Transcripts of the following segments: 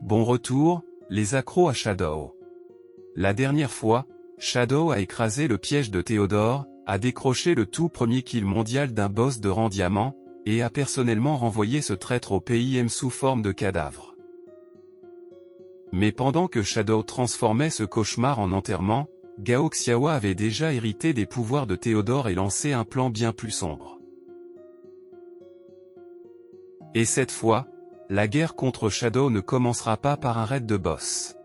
Bon retour, les accros à Shadow. La dernière fois, Shadow a écrasé le piège de Théodore, a décroché le tout premier kill mondial d'un boss de rang diamant, et a personnellement renvoyé ce traître au PIM sous forme de cadavre. Mais pendant que Shadow transformait ce cauchemar en enterrement, Gao Xiaowa avait déjà hérité des pouvoirs de Théodore et lancé un plan bien plus sombre. Et cette fois, la guerre contre Shadow ne commencera pas par un raid de boss.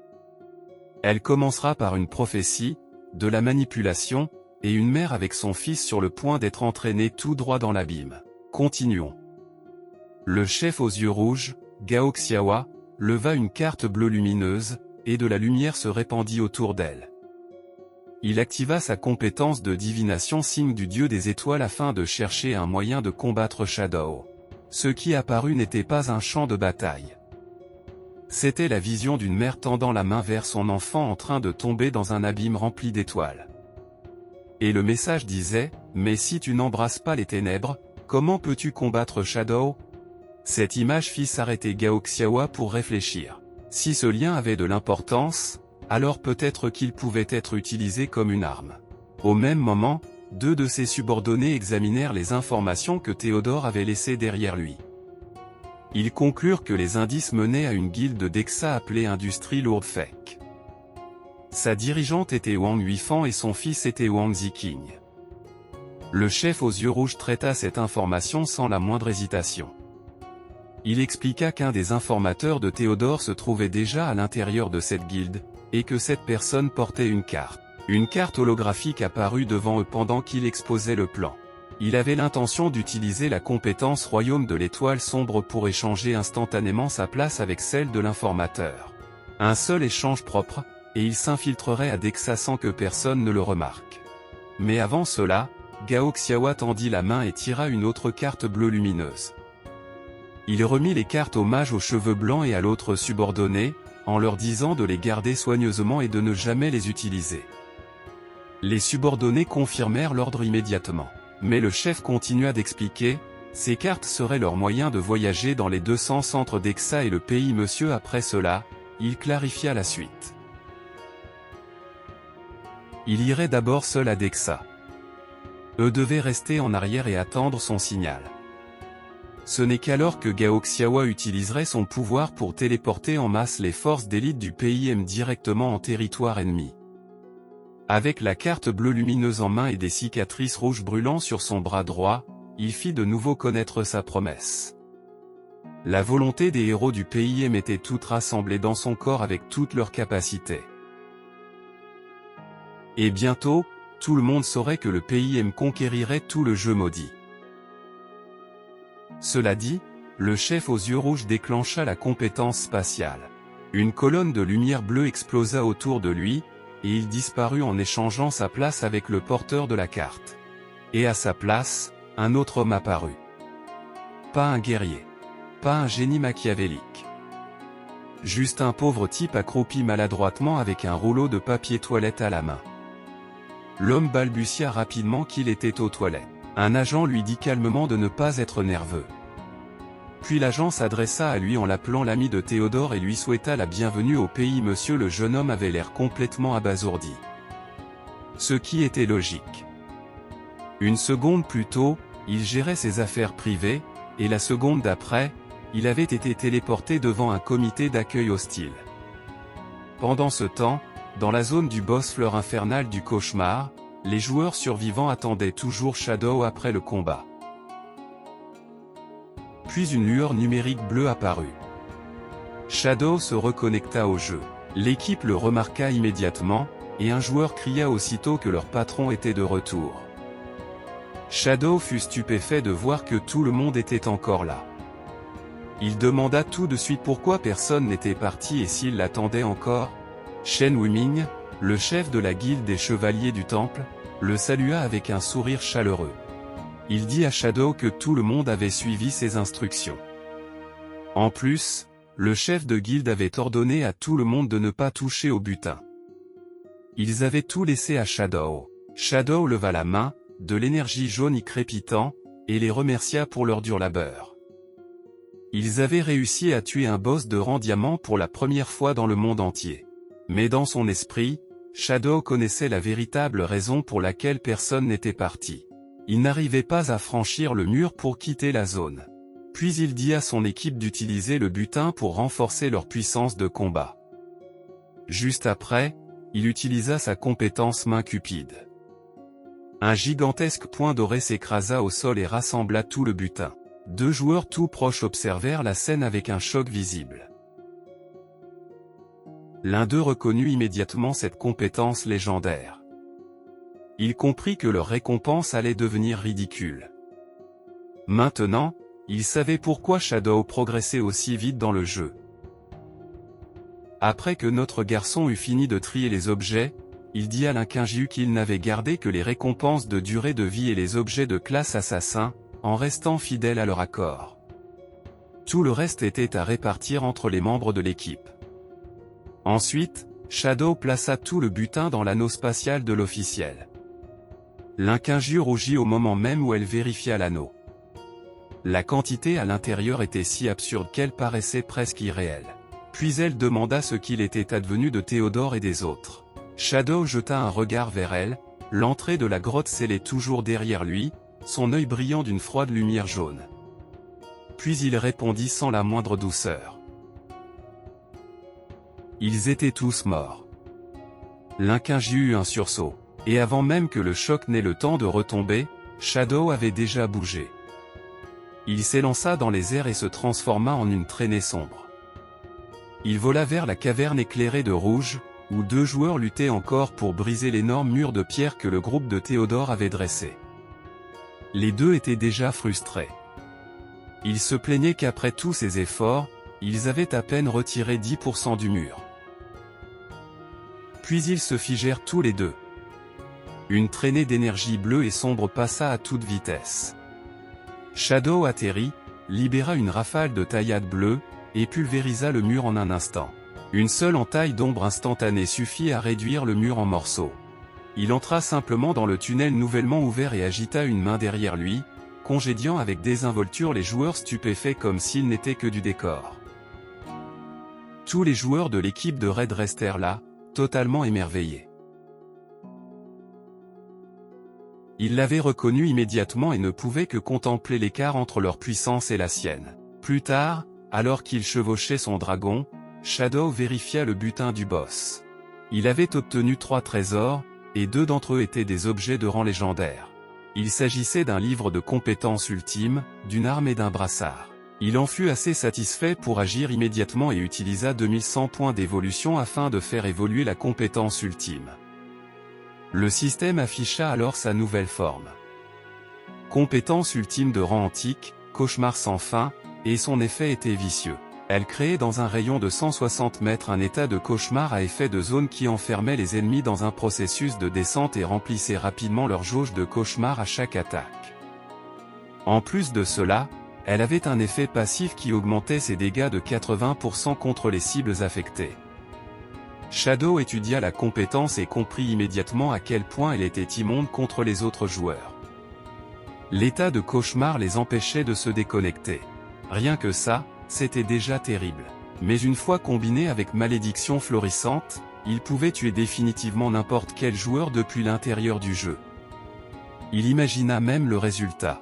Elle commencera par une prophétie, de la manipulation, et une mère avec son fils sur le point d'être entraîné tout droit dans l'abîme. Continuons. Le chef aux yeux rouges, Gao Xiaowa, leva une carte bleue lumineuse, et de la lumière se répandit autour d'elle. Il activa sa compétence de divination signe du dieu des étoiles afin de chercher un moyen de combattre Shadow. Ce qui apparut n'était pas un champ de bataille. C'était la vision d'une mère tendant la main vers son enfant en train de tomber dans un abîme rempli d'étoiles. Et le message disait, « Mais si tu n'embrasses pas les ténèbres, comment peux-tu combattre Shadow ?» Cette image fit s'arrêter Gao Xiaowa pour réfléchir. Si ce lien avait de l'importance, alors peut-être qu'il pouvait être utilisé comme une arme. Au même moment, deux de ses subordonnés examinèrent les informations que Théodore avait laissées derrière lui. Ils conclurent que les indices menaient à une guilde d'Exa appelée Industrie Lourde Fake. Sa dirigeante était Wang Yuifan et son fils était Wang Ziqing. Le chef aux yeux rouges traita cette information sans la moindre hésitation. Il expliqua qu'un des informateurs de Théodore se trouvait déjà à l'intérieur de cette guilde, et que cette personne portait une carte. Une carte holographique apparut devant eux pendant qu'il exposait le plan. Il avait l'intention d'utiliser la compétence Royaume de l'étoile sombre pour échanger instantanément sa place avec celle de l'informateur. Un seul échange propre, et il s'infiltrerait à Dexa sans que personne ne le remarque. Mais avant cela, Gao Xiaowa tendit la main et tira une autre carte bleue lumineuse. Il remit les cartes aux mages aux cheveux blancs et à l'autre subordonné, en leur disant de les garder soigneusement et de ne jamais les utiliser. Les subordonnés confirmèrent l'ordre immédiatement. Mais le chef continua d'expliquer, ces cartes seraient leur moyen de voyager dans les 200 centres d'Exa et le pays. Monsieur après cela, il clarifia la suite. Il irait d'abord seul à Dexa. Eux devaient rester en arrière et attendre son signal. Ce n'est qu'alors que Gao Xiaowa utiliserait son pouvoir pour téléporter en masse les forces d'élite du PIM directement en territoire ennemi. Avec la carte bleue lumineuse en main et des cicatrices rouges brûlant sur son bras droit, il fit de nouveau connaître sa promesse. La volonté des héros du PIM était toute rassemblée dans son corps avec toutes leurs capacités. Et bientôt, tout le monde saurait que le PIM conquérirait tout le jeu maudit. Cela dit, le chef aux yeux rouges déclencha la compétence spatiale. Une colonne de lumière bleue explosa autour de lui, et il disparut en échangeant sa place avec le porteur de la carte. Et à sa place, un autre homme apparut. Pas un guerrier. Pas un génie machiavélique. Juste un pauvre type accroupi maladroitement avec un rouleau de papier toilette à la main. L'homme balbutia rapidement qu'il était aux toilettes. Un agent lui dit calmement de ne pas être nerveux. Puis l'agent s'adressa à lui en l'appelant l'ami de Théodore et lui souhaita la bienvenue au pays. Monsieur, le jeune homme avait l'air complètement abasourdi. Ce qui était logique. Une seconde plus tôt, il gérait ses affaires privées, et la seconde d'après, il avait été téléporté devant un comité d'accueil hostile. Pendant ce temps, dans la zone du boss fleur infernale du cauchemar, les joueurs survivants attendaient toujours Shadow après le combat. Puis une lueur numérique bleue apparut. Shadow se reconnecta au jeu. L'équipe le remarqua immédiatement, et un joueur cria aussitôt que leur patron était de retour. Shadow fut stupéfait de voir que tout le monde était encore là. Il demanda tout de suite pourquoi personne n'était parti et s'il l'attendait encore. Shen Wuming, le chef de la guilde des chevaliers du temple, le salua avec un sourire chaleureux. Il dit à Shadow que tout le monde avait suivi ses instructions. En plus, le chef de guilde avait ordonné à tout le monde de ne pas toucher au butin. Ils avaient tout laissé à Shadow. Shadow leva la main, de l'énergie jaune y crépitant, et les remercia pour leur dur labeur. Ils avaient réussi à tuer un boss de rang diamant pour la première fois dans le monde entier. Mais dans son esprit, Shadow connaissait la véritable raison pour laquelle personne n'était parti. Il n'arrivait pas à franchir le mur pour quitter la zone. Puis il dit à son équipe d'utiliser le butin pour renforcer leur puissance de combat. Juste après, il utilisa sa compétence main cupide. Un gigantesque point doré s'écrasa au sol et rassembla tout le butin. 2 joueurs tout proches observèrent la scène avec un choc visible. L'un d'eux reconnut immédiatement cette compétence légendaire. Il comprit que leur récompense allait devenir ridicule. Maintenant, il savait pourquoi Shadow progressait aussi vite dans le jeu. Après que notre garçon eut fini de trier les objets, il dit à l'Inquinjiu qu'il n'avait gardé que les récompenses de durée de vie et les objets de classe assassin, en restant fidèle à leur accord. Tout le reste était à répartir entre les membres de l'équipe. Ensuite, Shadow plaça tout le butin dans l'anneau spatial de l'officiel. L'Inquinjiu rougit au moment même où elle vérifia l'anneau. La quantité à l'intérieur était si absurde qu'elle paraissait presque irréelle. Puis elle demanda ce qu'il était advenu de Théodore et des autres. Shadow jeta un regard vers elle, l'entrée de la grotte scellée toujours derrière lui, son œil brillant d'une froide lumière jaune. Puis il répondit sans la moindre douceur. Ils étaient tous morts. L'Inquinjiu eut un sursaut, et avant même que le choc n'ait le temps de retomber, Shadow avait déjà bougé. Il s'élança dans les airs et se transforma en une traînée sombre. Il vola vers la caverne éclairée de rouge, où 2 joueurs luttaient encore pour briser l'énorme mur de pierre que le groupe de Théodore avait dressé. Les deux étaient déjà frustrés. Ils se plaignaient qu'après tous ces efforts, ils avaient à peine retiré 10% du mur. Puis ils se figèrent tous les deux. Une traînée d'énergie bleue et sombre passa à toute vitesse. Shadow atterrit, libéra une rafale de taillade bleue, et pulvérisa le mur en un instant. Une seule entaille d'ombre instantanée suffit à réduire le mur en morceaux. Il entra simplement dans le tunnel nouvellement ouvert et agita une main derrière lui, congédiant avec désinvolture les joueurs stupéfaits comme s'ils n'étaient que du décor. Tous les joueurs de l'équipe de Raid restèrent là, totalement émerveillés. Ils l'avaient reconnu immédiatement et ne pouvaient que contempler l'écart entre leur puissance et la sienne. Plus tard, alors qu'il chevauchait son dragon, Shadow vérifia le butin du boss. Il avait obtenu 3 trésors, et 2 d'entre eux étaient des objets de rang légendaire. Il s'agissait d'un livre de compétences ultimes, d'une arme et d'un brassard. Il en fut assez satisfait pour agir immédiatement et utilisa 2100 points d'évolution afin de faire évoluer la compétence ultime. Le système afficha alors sa nouvelle forme. Compétence ultime de rang antique, cauchemar sans fin, et son effet était vicieux. Elle créait dans un rayon de 160 mètres un état de cauchemar à effet de zone qui enfermait les ennemis dans un processus de descente et remplissait rapidement leur jauge de cauchemar à chaque attaque. En plus de cela, elle avait un effet passif qui augmentait ses dégâts de 80% contre les cibles affectées. Shadow étudia la compétence et comprit immédiatement à quel point elle était immonde contre les autres joueurs. L'état de cauchemar les empêchait de se déconnecter. Rien que ça, c'était déjà terrible. Mais une fois combiné avec malédiction florissante, il pouvait tuer définitivement n'importe quel joueur depuis l'intérieur du jeu. Il imagina même le résultat.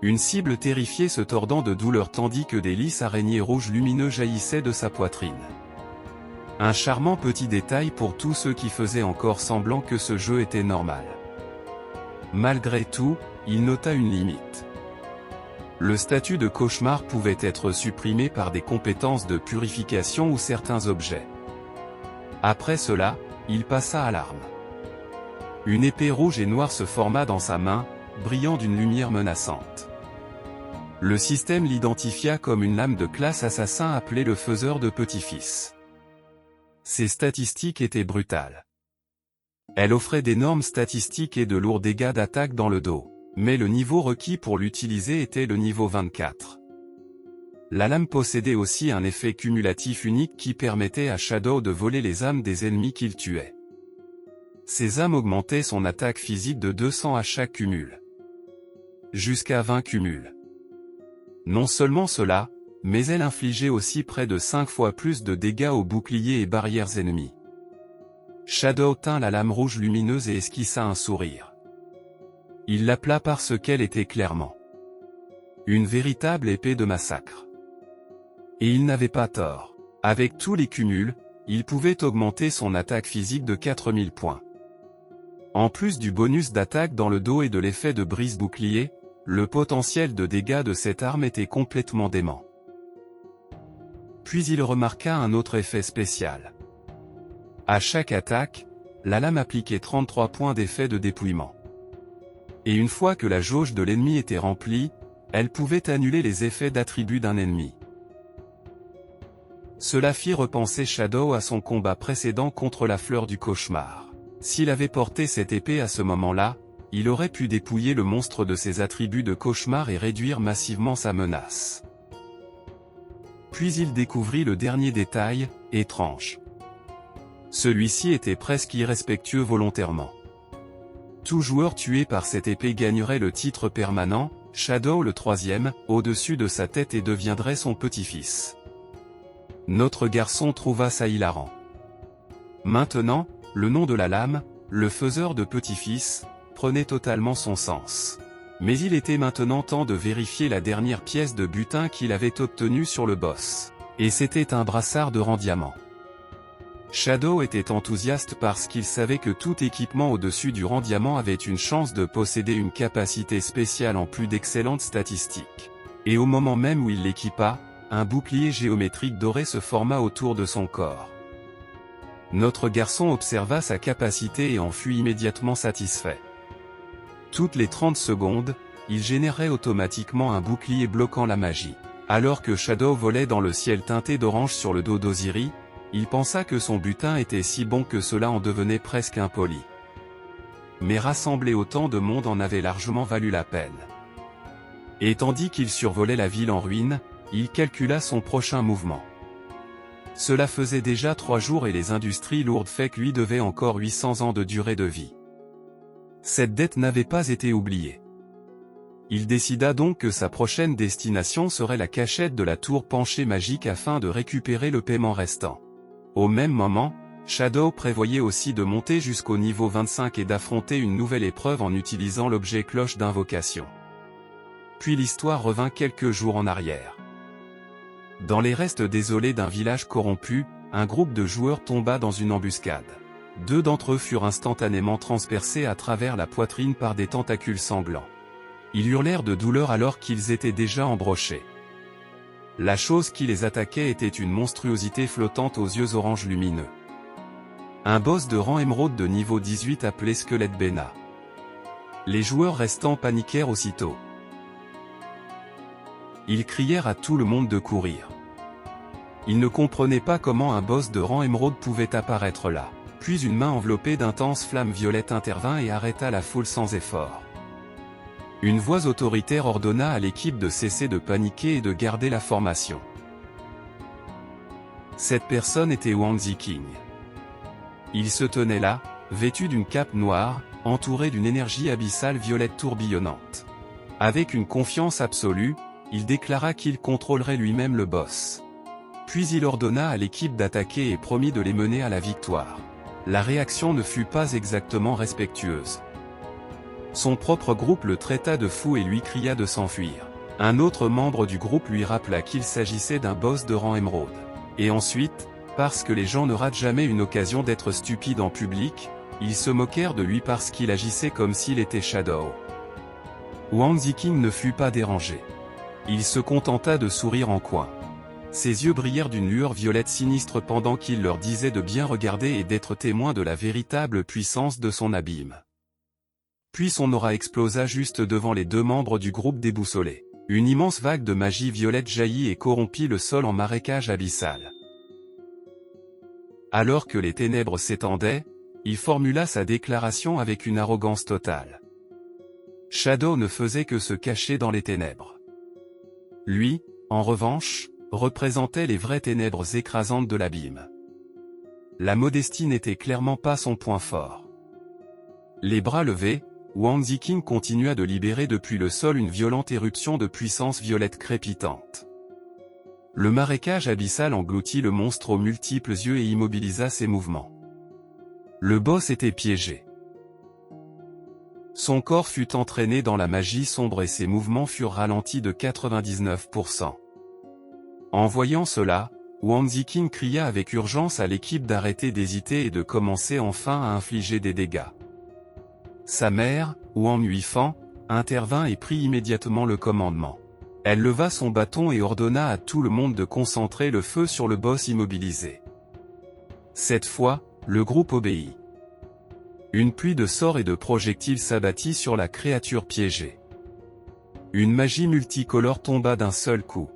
Une cible terrifiée se tordant de douleur tandis que des lisses araignées rouges lumineux jaillissaient de sa poitrine. Un charmant petit détail pour tous ceux qui faisaient encore semblant que ce jeu était normal. Malgré tout, il nota une limite. Le statut de cauchemar pouvait être supprimé par des compétences de purification ou certains objets. Après cela, il passa à l'arme. Une épée rouge et noire se forma dans sa main, brillant d'une lumière menaçante. Le système l'identifia comme une lame de classe assassin appelée le faiseur de petits-fils. Ses statistiques étaient brutales. Elle offrait d'énormes statistiques et de lourds dégâts d'attaque dans le dos. Mais le niveau requis pour l'utiliser était le niveau 24. La lame possédait aussi un effet cumulatif unique qui permettait à Shadow de voler les âmes des ennemis qu'il tuait. Ces âmes augmentaient son attaque physique de 200 à chaque cumul. Jusqu'à 20 cumuls. Non seulement cela, mais elle infligeait aussi près de 5 fois plus de dégâts aux boucliers et barrières ennemis. Shadow tint la lame rouge lumineuse et esquissa un sourire. Il l'appela parce qu'elle était clairement une véritable épée de massacre. Et il n'avait pas tort. Avec tous les cumuls, il pouvait augmenter son attaque physique de 4000 points. En plus du bonus d'attaque dans le dos et de l'effet de brise-bouclier, le potentiel de dégâts de cette arme était complètement dément. Puis il remarqua un autre effet spécial. À chaque attaque, la lame appliquait 33 points d'effet de dépouillement. Et une fois que la jauge de l'ennemi était remplie, elle pouvait annuler les effets d'attribut d'un ennemi. Cela fit repenser Shadow à son combat précédent contre la fleur du cauchemar. S'il avait porté cette épée à ce moment-là, il aurait pu dépouiller le monstre de ses attributs de cauchemar et réduire massivement sa menace. Puis il découvrit le dernier détail, étrange. Celui-ci était presque irrespectueux volontairement. Tout joueur tué par cette épée gagnerait le titre permanent, Shadow le troisième, au-dessus de sa tête et deviendrait son petit-fils. Notre garçon trouva ça hilarant. Maintenant, le nom de la lame, le faiseur de petit-fils, prenait totalement son sens. Mais il était maintenant temps de vérifier la dernière pièce de butin qu'il avait obtenue sur le boss. Et c'était un brassard de rang diamant. Shadow était enthousiaste parce qu'il savait que tout équipement au-dessus du rang diamant avait une chance de posséder une capacité spéciale en plus d'excellentes statistiques. Et au moment même où il l'équipa, un bouclier géométrique doré se forma autour de son corps. Notre garçon observa sa capacité et en fut immédiatement satisfait. Toutes les 30 secondes, il générait automatiquement un bouclier bloquant la magie. Alors que Shadow volait dans le ciel teinté d'orange sur le dos d'Oziri, il pensa que son butin était si bon que cela en devenait presque impoli. Mais rassembler autant de monde en avait largement valu la peine. Et tandis qu'il survolait la ville en ruine, il calcula son prochain mouvement. Cela faisait déjà 3 jours et les industries lourdes fake lui devaient encore 800 ans de durée de vie. Cette dette n'avait pas été oubliée. Il décida donc que sa prochaine destination serait la cachette de la tour penchée magique afin de récupérer le paiement restant. Au même moment, Shadow prévoyait aussi de monter jusqu'au niveau 25 et d'affronter une nouvelle épreuve en utilisant l'objet cloche d'invocation. Puis l'histoire revint quelques jours en arrière. Dans les restes désolés d'un village corrompu, un groupe de joueurs tomba dans une embuscade. 2 d'entre eux furent instantanément transpercés à travers la poitrine par des tentacules sanglants. Ils hurlèrent de douleur alors qu'ils étaient déjà embrochés. La chose qui les attaquait était une monstruosité flottante aux yeux orange lumineux. Un boss de rang émeraude de niveau 18 appelé Squelette Bena. Les joueurs restants paniquèrent aussitôt. Ils crièrent à tout le monde de courir. Ils ne comprenaient pas comment un boss de rang émeraude pouvait apparaître là. Puis une main enveloppée d'intenses flammes violettes intervint et arrêta la foule sans effort. Une voix autoritaire ordonna à l'équipe de cesser de paniquer et de garder la formation. Cette personne était Wang Ziqing. Il se tenait là, vêtu d'une cape noire, entouré d'une énergie abyssale violette tourbillonnante. Avec une confiance absolue, il déclara qu'il contrôlerait lui-même le boss. Puis il ordonna à l'équipe d'attaquer et promit de les mener à la victoire. La réaction ne fut pas exactement respectueuse. Son propre groupe le traita de fou et lui cria de s'enfuir. Un autre membre du groupe lui rappela qu'il s'agissait d'un boss de rang émeraude. Et ensuite, parce que les gens ne ratent jamais une occasion d'être stupides en public, ils se moquèrent de lui parce qu'il agissait comme s'il était Shadow. Wang Ziqing ne fut pas dérangé. Il se contenta de sourire en coin. Ses yeux brillèrent d'une lueur violette sinistre pendant qu'il leur disait de bien regarder et d'être témoins de la véritable puissance de son abîme. Puis son aura explosa juste devant les 2 membres du groupe déboussolés. Une immense vague de magie violette jaillit et corrompit le sol en marécage abyssal. Alors que les ténèbres s'étendaient, il formula sa déclaration avec une arrogance totale. Shadow ne faisait que se cacher dans les ténèbres. Lui, en revanche, représentait les vraies ténèbres écrasantes de l'abîme. La modestie n'était clairement pas son point fort. Les bras levés, Wang Ziqing continua de libérer depuis le sol une violente éruption de puissance violette crépitante. Le marécage abyssal engloutit le monstre aux multiples yeux et immobilisa ses mouvements. Le boss était piégé. Son corps fut entraîné dans la magie sombre et ses mouvements furent ralentis de 99%. En voyant cela, Wang Ziqing cria avec urgence à l'équipe d'arrêter d'hésiter et de commencer enfin à infliger des dégâts. Sa mère, Wang Yuifan, intervint et prit immédiatement le commandement. Elle leva son bâton et ordonna à tout le monde de concentrer le feu sur le boss immobilisé. Cette fois, le groupe obéit. Une pluie de sorts et de projectiles s'abattit sur la créature piégée. Une magie multicolore tomba d'un seul coup.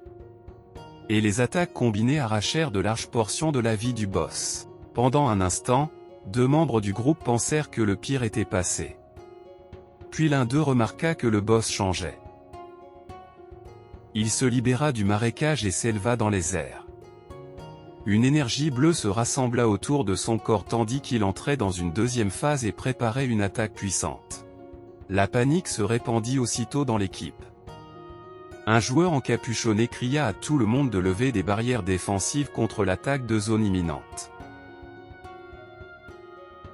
Et les attaques combinées arrachèrent de larges portions de la vie du boss. Pendant un instant, 2 membres du groupe pensèrent que le pire était passé. Puis l'un d'eux remarqua que le boss changeait. Il se libéra du marécage et s'éleva dans les airs. Une énergie bleue se rassembla autour de son corps tandis qu'il entrait dans une deuxième phase et préparait une attaque puissante. La panique se répandit aussitôt dans l'équipe. Un joueur encapuchonné cria à tout le monde de lever des barrières défensives contre l'attaque de zone imminente.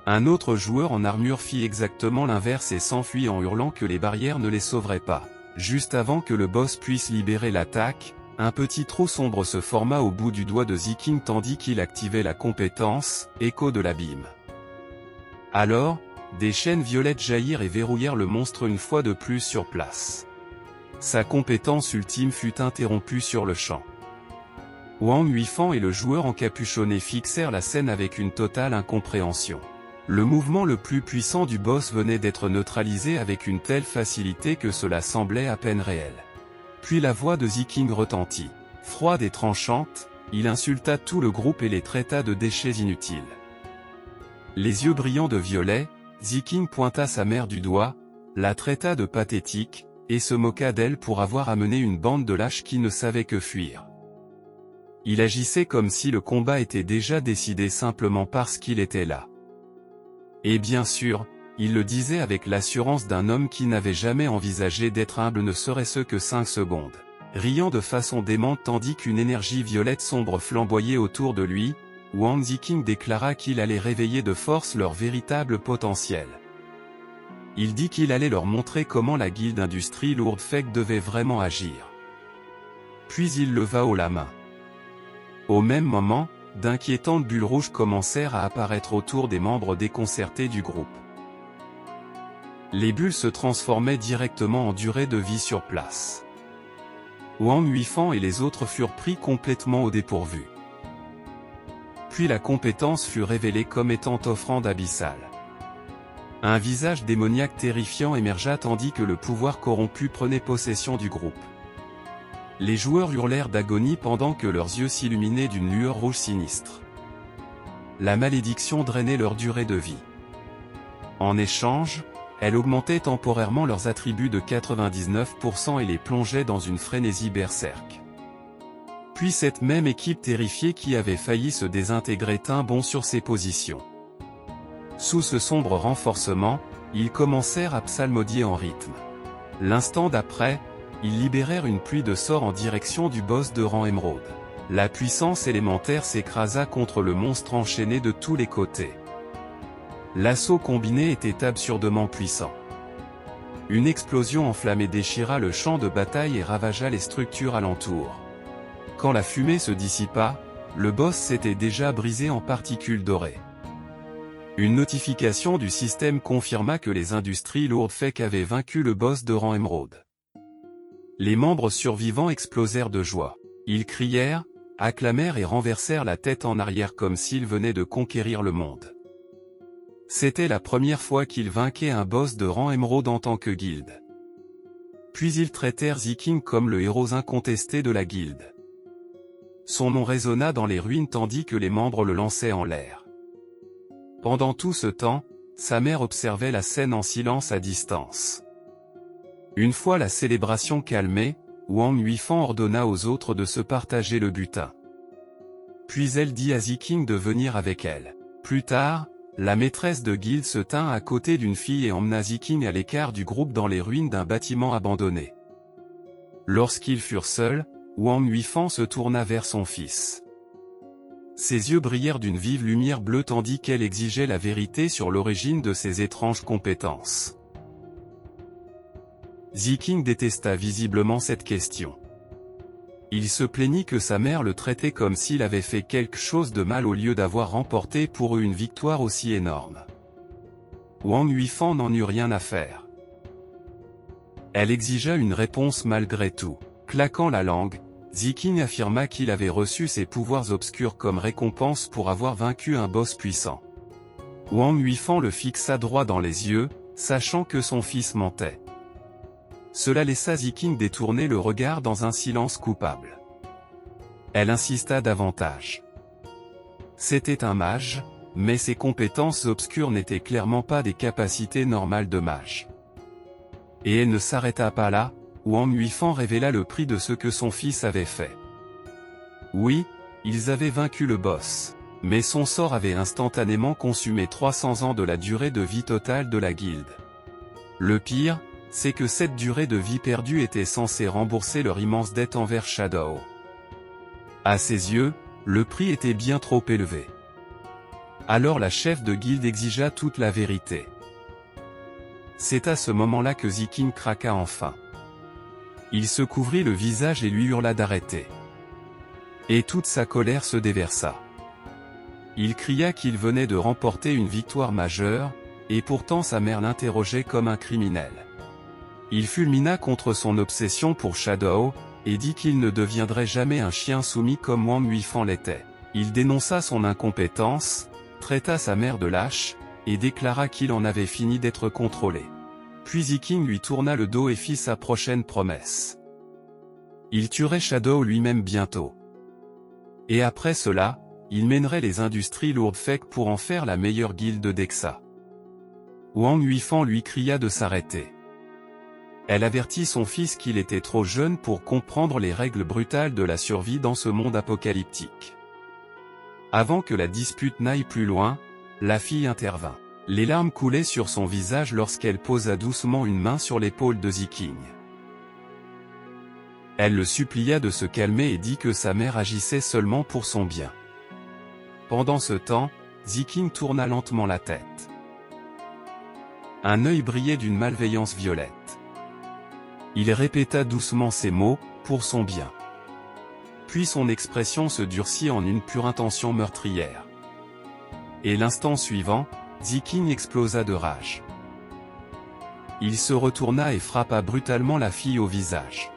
Un autre joueur en armure fit exactement l'inverse et s'enfuit en hurlant que les barrières ne les sauveraient pas. Juste avant que le boss puisse libérer l'attaque, un petit trou sombre se forma au bout du doigt de Ziqing tandis qu'il activait la compétence « Écho de l'abîme ». Alors, des chaînes violettes jaillirent et verrouillèrent le monstre une fois de plus sur place. Sa compétence ultime fut interrompue sur le champ. Wang Yuifan et le joueur encapuchonné fixèrent la scène avec une totale incompréhension. Le mouvement le plus puissant du boss venait d'être neutralisé avec une telle facilité que cela semblait à peine réel. Puis la voix de Ziqing retentit. Froide et tranchante, il insulta tout le groupe et les traita de déchets inutiles. Les yeux brillants de violet, Ziqing pointa sa mère du doigt, la traita de pathétique, et se moqua d'elle pour avoir amené une bande de lâches qui ne savaient que fuir. Il agissait comme si le combat était déjà décidé simplement parce qu'il était là. Et bien sûr, il le disait avec l'assurance d'un homme qui n'avait jamais envisagé d'être humble ne serait-ce que 5 secondes. Riant de façon démente tandis qu'une énergie violette sombre flamboyait autour de lui, Wang Ziqing déclara qu'il allait réveiller de force leur véritable potentiel. Il dit qu'il allait leur montrer comment la guilde Industrie Lourde Fake devait vraiment agir. Puis il leva haut la main. Au même moment, d'inquiétantes bulles rouges commencèrent à apparaître autour des membres déconcertés du groupe. Les bulles se transformaient directement en durée de vie sur place. Wang Yuifan et les autres furent pris complètement au dépourvu. Puis la compétence fut révélée comme étant offrande abyssale. Un visage démoniaque terrifiant émergea tandis que le pouvoir corrompu prenait possession du groupe. Les joueurs hurlèrent d'agonie pendant que leurs yeux s'illuminaient d'une lueur rouge sinistre. La malédiction drainait leur durée de vie. En échange, elle augmentait temporairement leurs attributs de 99% et les plongeait dans une frénésie berserk. Puis cette même équipe terrifiée qui avait failli se désintégrer tint bon sur ses positions. Sous ce sombre renforcement, ils commencèrent à psalmodier en rythme. L'instant d'après, ils libérèrent une pluie de sorts en direction du boss de rang émeraude. La puissance élémentaire s'écrasa contre le monstre enchaîné de tous les côtés. L'assaut combiné était absurdement puissant. Une explosion enflammée déchira le champ de bataille et ravagea les structures alentour. Quand la fumée se dissipa, le boss s'était déjà brisé en particules dorées. Une notification du système confirma que les Industries Lourde Fake avaient vaincu le boss de rang émeraude. Les membres survivants explosèrent de joie. Ils crièrent, acclamèrent et renversèrent la tête en arrière comme s'ils venaient de conquérir le monde. C'était la première fois qu'ils vainquaient un boss de rang émeraude en tant que guilde. Puis ils traitèrent Ziqing comme le héros incontesté de la guilde. Son nom résonna dans les ruines tandis que les membres le lançaient en l'air. Pendant tout ce temps, sa mère observait la scène en silence à distance. Une fois la célébration calmée, Wang Yuifan ordonna aux autres de se partager le butin. Puis elle dit à Ziqing de venir avec elle. Plus tard, la maîtresse de guilde se tint à côté d'une fille et emmena Ziqing à l'écart du groupe dans les ruines d'un bâtiment abandonné. Lorsqu'ils furent seuls, Wang Huifang se tourna vers son fils. Ses yeux brillèrent d'une vive lumière bleue tandis qu'elle exigeait la vérité sur l'origine de ses étranges compétences. Ziqing détesta visiblement cette question. Il se plaignit que sa mère le traitait comme s'il avait fait quelque chose de mal au lieu d'avoir remporté pour eux une victoire aussi énorme. Wang Huifang n'en eut rien à faire. Elle exigea une réponse malgré tout. Claquant la langue, Ziqing affirma qu'il avait reçu ses pouvoirs obscurs comme récompense pour avoir vaincu un boss puissant. Wang Huifang le fixa droit dans les yeux, sachant que son fils mentait. Cela laissa Ziqing détourner le regard dans un silence coupable. Elle insista davantage. C'était un mage, mais ses compétences obscures n'étaient clairement pas des capacités normales de mage. Et elle ne s'arrêta pas là, Wang Huifang révéla le prix de ce que son fils avait fait. Oui, ils avaient vaincu le boss, mais son sort avait instantanément consumé 300 ans de la durée de vie totale de la guilde. Le pire, c'est que cette durée de vie perdue était censée rembourser leur immense dette envers Shadow. À ses yeux, le prix était bien trop élevé. Alors la chef de guilde exigea toute la vérité. C'est à ce moment-là que Ziqing craqua enfin. Il se couvrit le visage et lui hurla d'arrêter. Et toute sa colère se déversa. Il cria qu'il venait de remporter une victoire majeure, et pourtant sa mère l'interrogeait comme un criminel. Il fulmina contre son obsession pour Shadow, et dit qu'il ne deviendrait jamais un chien soumis comme Wang Huifang l'était. Il dénonça son incompétence, traita sa mère de lâche, et déclara qu'il en avait fini d'être contrôlé. Puis Ziqing lui tourna le dos et fit sa prochaine promesse. Il tuerait Shadow lui-même bientôt. Et après cela, il mènerait les industries Lourdfeng pour en faire la meilleure guilde d'Exa. Wang Huifang lui cria de s'arrêter. Elle avertit son fils qu'il était trop jeune pour comprendre les règles brutales de la survie dans ce monde apocalyptique. Avant que la dispute n'aille plus loin, la fille intervint. Les larmes coulaient sur son visage lorsqu'elle posa doucement une main sur l'épaule de Ziqing. Elle le supplia de se calmer et dit que sa mère agissait seulement pour son bien. Pendant ce temps, Ziqing tourna lentement la tête. Un œil brillait d'une malveillance violette. Il répéta doucement ces mots, pour son bien. Puis son expression se durcit en une pure intention meurtrière. Et l'instant suivant, Ziqing explosa de rage. Il se retourna et frappa brutalement la fille au visage.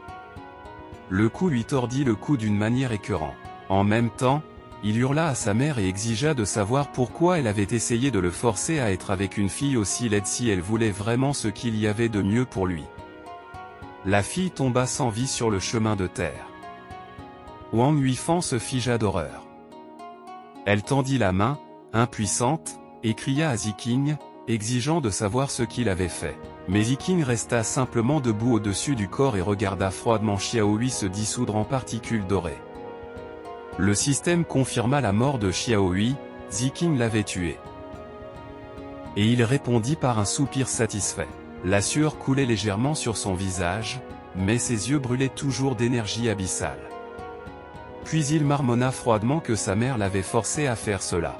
Le coup lui tordit le cou d'une manière écœurante. En même temps, il hurla à sa mère et exigea de savoir pourquoi elle avait essayé de le forcer à être avec une fille aussi laide si elle voulait vraiment ce qu'il y avait de mieux pour lui. La fille tomba sans vie sur le chemin de terre. Wang Huifang se figea d'horreur. Elle tendit la main, impuissante, et cria à Ziqing, exigeant de savoir ce qu'il avait fait. Mais Ziqing resta simplement debout au-dessus du corps et regarda froidement Xiaohui se dissoudre en particules dorées. Le système confirma la mort de Xiaohui, Ziqing l'avait tué. Et il répondit par un soupir satisfait. La sueur coulait légèrement sur son visage, mais ses yeux brûlaient toujours d'énergie abyssale. Puis il marmonna froidement que sa mère l'avait forcé à faire cela.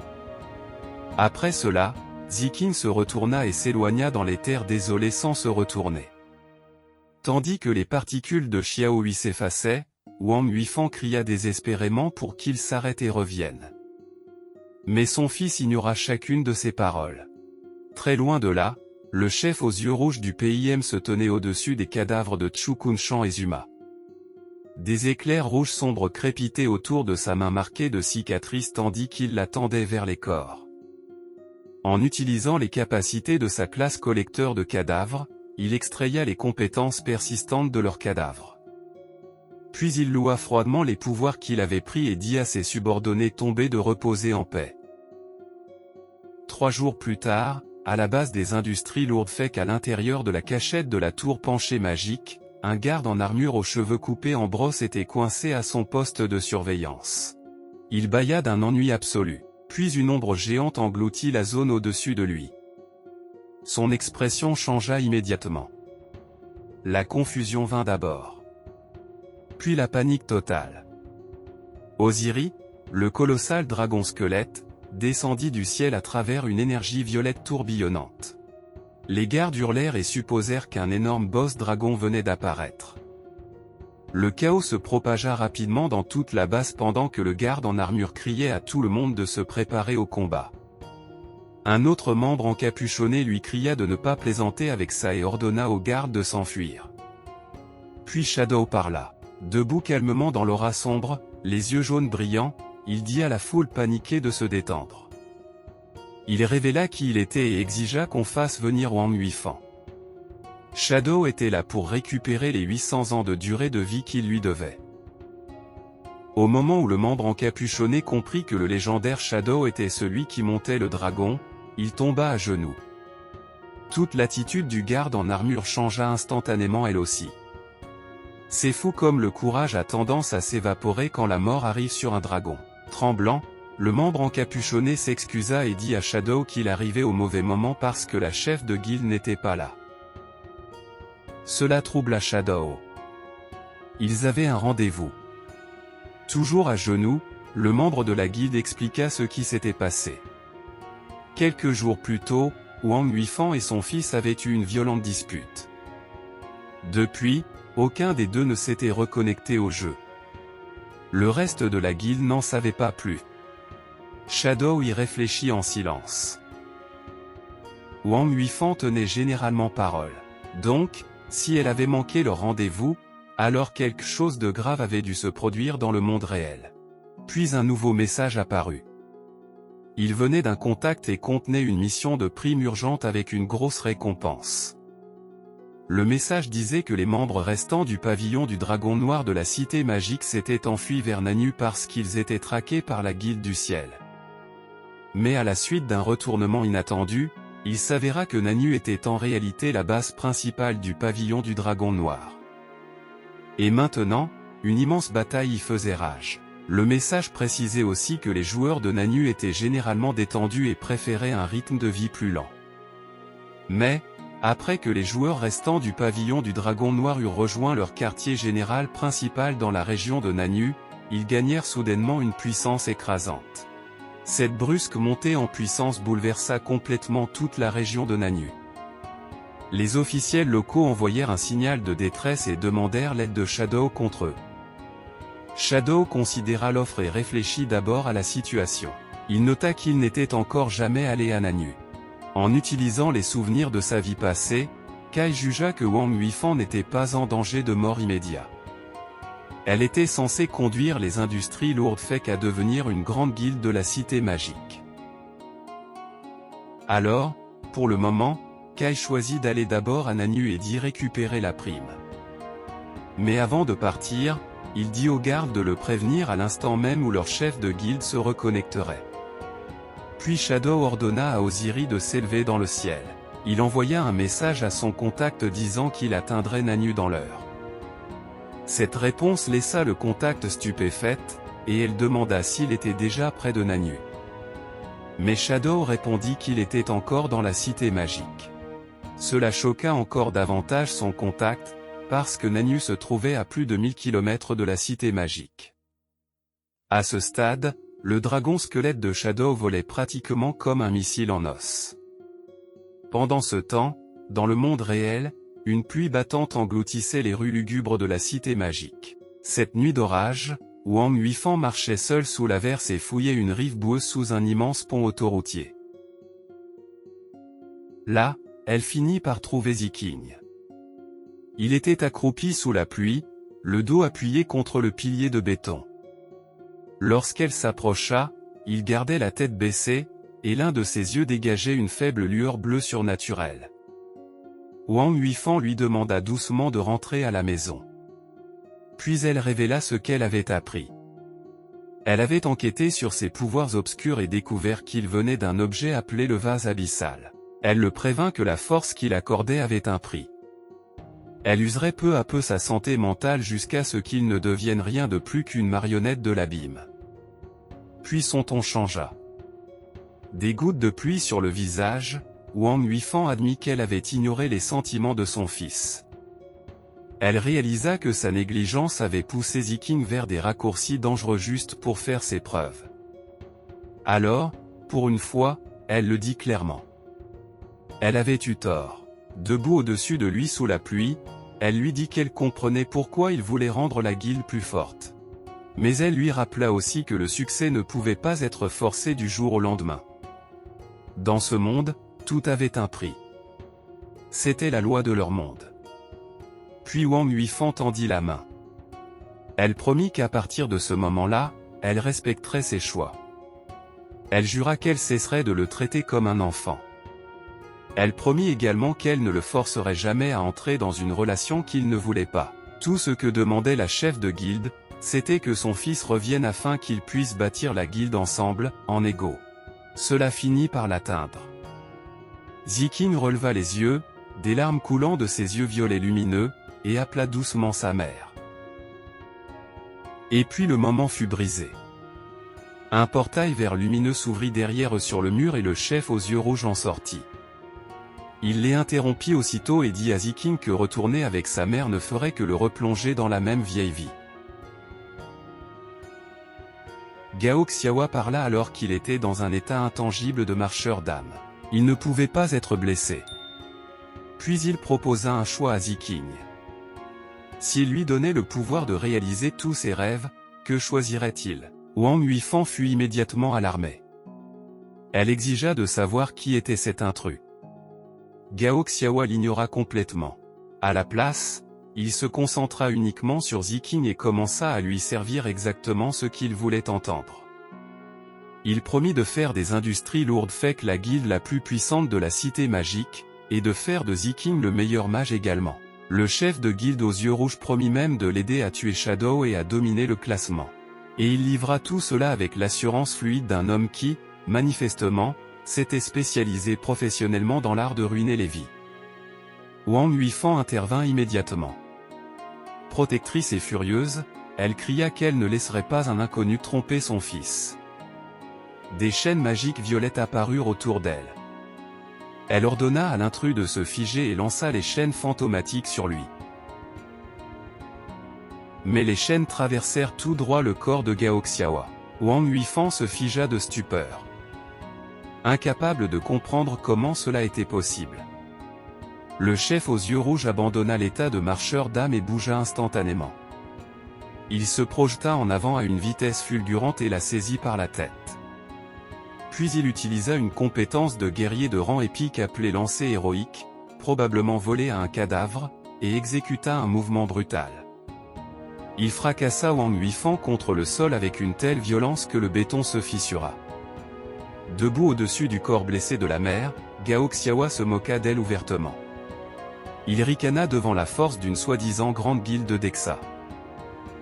Après cela, Ziqing se retourna et s'éloigna dans les terres désolées sans se retourner. Tandis que les particules de Xiaohui s'effaçaient, Wang Huifang cria désespérément pour qu'il s'arrête et revienne. Mais son fils ignora chacune de ses paroles. Très loin de là, le chef aux yeux rouges du PIM se tenait au-dessus des cadavres de Chu Kunshan et Zuma. Des éclairs rouges sombres crépitaient autour de sa main marquée de cicatrices tandis qu'il la tendait vers les corps. En utilisant les capacités de sa classe collecteur de cadavres, il extraya les compétences persistantes de leurs cadavres. Puis il loua froidement les pouvoirs qu'il avait pris et dit à ses subordonnés tombés de reposer en paix. 3 jours plus tard, à la base des industries Lourdfeng à l'intérieur de la cachette de la tour penchée magique, un garde en armure aux cheveux coupés en brosse était coincé à son poste de surveillance. Il bâilla d'un ennui absolu, puis une ombre géante engloutit la zone au-dessus de lui. Son expression changea immédiatement. La confusion vint d'abord. Puis la panique totale. Osiris, le colossal dragon squelette, descendit du ciel à travers une énergie violette tourbillonnante. Les gardes hurlèrent et supposèrent qu'un énorme boss dragon venait d'apparaître. Le chaos se propagea rapidement dans toute la base pendant que le garde en armure criait à tout le monde de se préparer au combat. Un autre membre encapuchonné lui cria de ne pas plaisanter avec ça et ordonna aux gardes de s'enfuir. Puis Shadow parla. Debout calmement dans l'aura sombre, les yeux jaunes brillants, il dit à la foule paniquée de se détendre. Il révéla qui il était et exigea qu'on fasse venir Wang Huifan. Shadow était là pour récupérer les 800 ans de durée de vie qu'il lui devait. Au moment où le membre encapuchonné comprit que le légendaire Shadow était celui qui montait le dragon, il tomba à genoux. Toute l'attitude du garde en armure changea instantanément elle aussi. C'est fou comme le courage a tendance à s'évaporer quand la mort arrive sur un dragon. Tremblant, le membre encapuchonné s'excusa et dit à Shadow qu'il arrivait au mauvais moment parce que la chef de guilde n'était pas là. Cela troubla Shadow. Ils avaient un rendez-vous. Toujours à genoux, le membre de la guilde expliqua ce qui s'était passé. Quelques jours plus tôt, Wang Huifan et son fils avaient eu une violente dispute. Depuis, aucun des deux ne s'était reconnecté au jeu. Le reste de la guilde n'en savait pas plus. Shadow y réfléchit en silence. Wang Huifan tenait généralement parole. Donc, si elle avait manqué le rendez-vous, alors quelque chose de grave avait dû se produire dans le monde réel. Puis un nouveau message apparut. Il venait d'un contact et contenait une mission de prime urgente avec une grosse récompense. Le message disait que les membres restants du pavillon du dragon noir de la cité magique s'étaient enfuis vers Nanu parce qu'ils étaient traqués par la guilde du ciel. Mais à la suite d'un retournement inattendu, il s'avéra que Nanu était en réalité la base principale du pavillon du dragon noir. Et maintenant, une immense bataille y faisait rage. Le message précisait aussi que les joueurs de Nanu étaient généralement détendus et préféraient un rythme de vie plus lent. Mais, après que les joueurs restants du pavillon du dragon noir eurent rejoint leur quartier général principal dans la région de Nanu, ils gagnèrent soudainement une puissance écrasante. Cette brusque montée en puissance bouleversa complètement toute la région de Nanu. Les officiels locaux envoyèrent un signal de détresse et demandèrent l'aide de Shadow contre eux. Shadow considéra l'offre et réfléchit d'abord à la situation. Il nota qu'il n'était encore jamais allé à Nanu. En utilisant les souvenirs de sa vie passée, Kai jugea que Wang Huifan n'était pas en danger de mort immédiat. Elle était censée conduire les industries lourdes Fek à devenir une grande guilde de la cité magique. Alors, pour le moment, Kai choisit d'aller d'abord à Nanu et d'y récupérer la prime. Mais avant de partir, il dit aux gardes de le prévenir à l'instant même où leur chef de guilde se reconnecterait. Puis Shadow ordonna à Osiris de s'élever dans le ciel. Il envoya un message à son contact disant qu'il atteindrait Nanu dans l'heure. Cette réponse laissa le contact stupéfaite, et elle demanda s'il était déjà près de Nanu. Mais Shadow répondit qu'il était encore dans la cité magique. Cela choqua encore davantage son contact, parce que Nanu se trouvait à plus de 1000 km de la cité magique. À ce stade, le dragon squelette de Shadow volait pratiquement comme un missile en os. Pendant ce temps, dans le monde réel, une pluie battante engloutissait les rues lugubres de la cité magique. Cette nuit d'orage, Wang Huifan marchait seul sous l'averse et fouillait une rive boueuse sous un immense pont autoroutier. Là, elle finit par trouver Ziking. Il était accroupi sous la pluie, le dos appuyé contre le pilier de béton. Lorsqu'elle s'approcha, il gardait la tête baissée, et l'un de ses yeux dégageait une faible lueur bleue surnaturelle. Wang Huifan lui demanda doucement de rentrer à la maison. Puis elle révéla ce qu'elle avait appris. Elle avait enquêté sur ses pouvoirs obscurs et découvert qu'il venait d'un objet appelé le vase abyssal. Elle le prévint que la force qu'il accordait avait un prix. Elle userait peu à peu sa santé mentale jusqu'à ce qu'il ne devienne rien de plus qu'une marionnette de l'abîme. Puis son ton changea. Des gouttes de pluie sur le visage, Wang Huifan admit qu'elle avait ignoré les sentiments de son fils. Elle réalisa que sa négligence avait poussé Ziking vers des raccourcis dangereux juste pour faire ses preuves. Alors, pour une fois, elle le dit clairement. Elle avait eu tort. Debout au-dessus de lui sous la pluie, elle lui dit qu'elle comprenait pourquoi il voulait rendre la guilde plus forte. Mais elle lui rappela aussi que le succès ne pouvait pas être forcé du jour au lendemain. Dans ce monde, tout avait un prix. C'était la loi de leur monde. Puis Wang Yuifang tendit la main. Elle promit qu'à partir de ce moment-là, elle respecterait ses choix. Elle jura qu'elle cesserait de le traiter comme un enfant. Elle promit également qu'elle ne le forcerait jamais à entrer dans une relation qu'il ne voulait pas. Tout ce que demandait la chef de guilde, c'était que son fils revienne afin qu'ils puissent bâtir la guilde ensemble, en égaux. Cela finit par l'atteindre. Ziking releva les yeux, des larmes coulant de ses yeux violets lumineux, et appela doucement sa mère. Et puis le moment fut brisé. Un portail vert lumineux s'ouvrit derrière eux sur le mur et le chef aux yeux rouges en sortit. Il les interrompit aussitôt et dit à Ziking que retourner avec sa mère ne ferait que le replonger dans la même vieille vie. Gao Xiaowa parla alors qu'il était dans un état intangible de marcheur d'âme. Il ne pouvait pas être blessé. Puis il proposa un choix à Ziking. S'il lui donnait le pouvoir de réaliser tous ses rêves, que choisirait-il? Wang Yuifang fut immédiatement alarmée. Elle exigea de savoir qui était cet intrus. Gao Xiaowa l'ignora complètement. À la place, il se concentra uniquement sur Ziking et commença à lui servir exactement ce qu'il voulait entendre. Il promit de faire des industries lourdes Fek la guilde la plus puissante de la cité magique, et de faire de Ziking le meilleur mage également. Le chef de guilde aux yeux rouges promit même de l'aider à tuer Shadow et à dominer le classement. Et il livra tout cela avec l'assurance fluide d'un homme qui, manifestement, s'était spécialisé professionnellement dans l'art de ruiner les vies. Wang Yuifang intervint immédiatement. Protectrice et furieuse, elle cria qu'elle ne laisserait pas un inconnu tromper son fils. Des chaînes magiques violettes apparurent autour d'elle. Elle ordonna à l'intrus de se figer et lança les chaînes fantomatiques sur lui. Mais les chaînes traversèrent tout droit le corps de Gao Xiaowa. Wang Yuifang se figea de stupeur. Incapable de comprendre comment cela était possible. Le chef aux yeux rouges abandonna l'état de marcheur d'âme et bougea instantanément. Il se projeta en avant à une vitesse fulgurante et la saisit par la tête. Puis il utilisa une compétence de guerrier de rang épique appelée lancer héroïque, probablement volée à un cadavre, et exécuta un mouvement brutal. Il fracassa Wang Yuifang contre le sol avec une telle violence que le béton se fissura. Debout au-dessus du corps blessé de la mère, Gao Xiaowa se moqua d'elle ouvertement. Il ricana devant la force d'une soi-disant grande guilde d'Exa.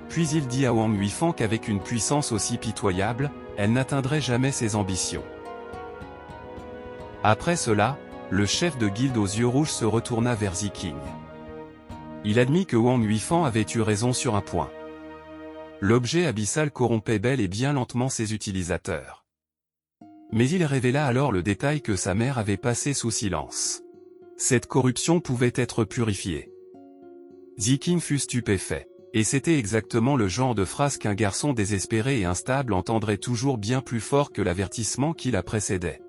Puis il dit à Wang Yuifang qu'avec une puissance aussi pitoyable, elle n'atteindrait jamais ses ambitions. Après cela, le chef de guilde aux yeux rouges se retourna vers Ziking. Il admit que Wang Yuifang avait eu raison sur un point. L'objet abyssal corrompait bel et bien lentement ses utilisateurs. Mais il révéla alors le détail que sa mère avait passé sous silence. Cette corruption pouvait être purifiée. Ziking fut stupéfait. Et c'était exactement le genre de phrase qu'un garçon désespéré et instable entendrait toujours bien plus fort que l'avertissement qui la précédait.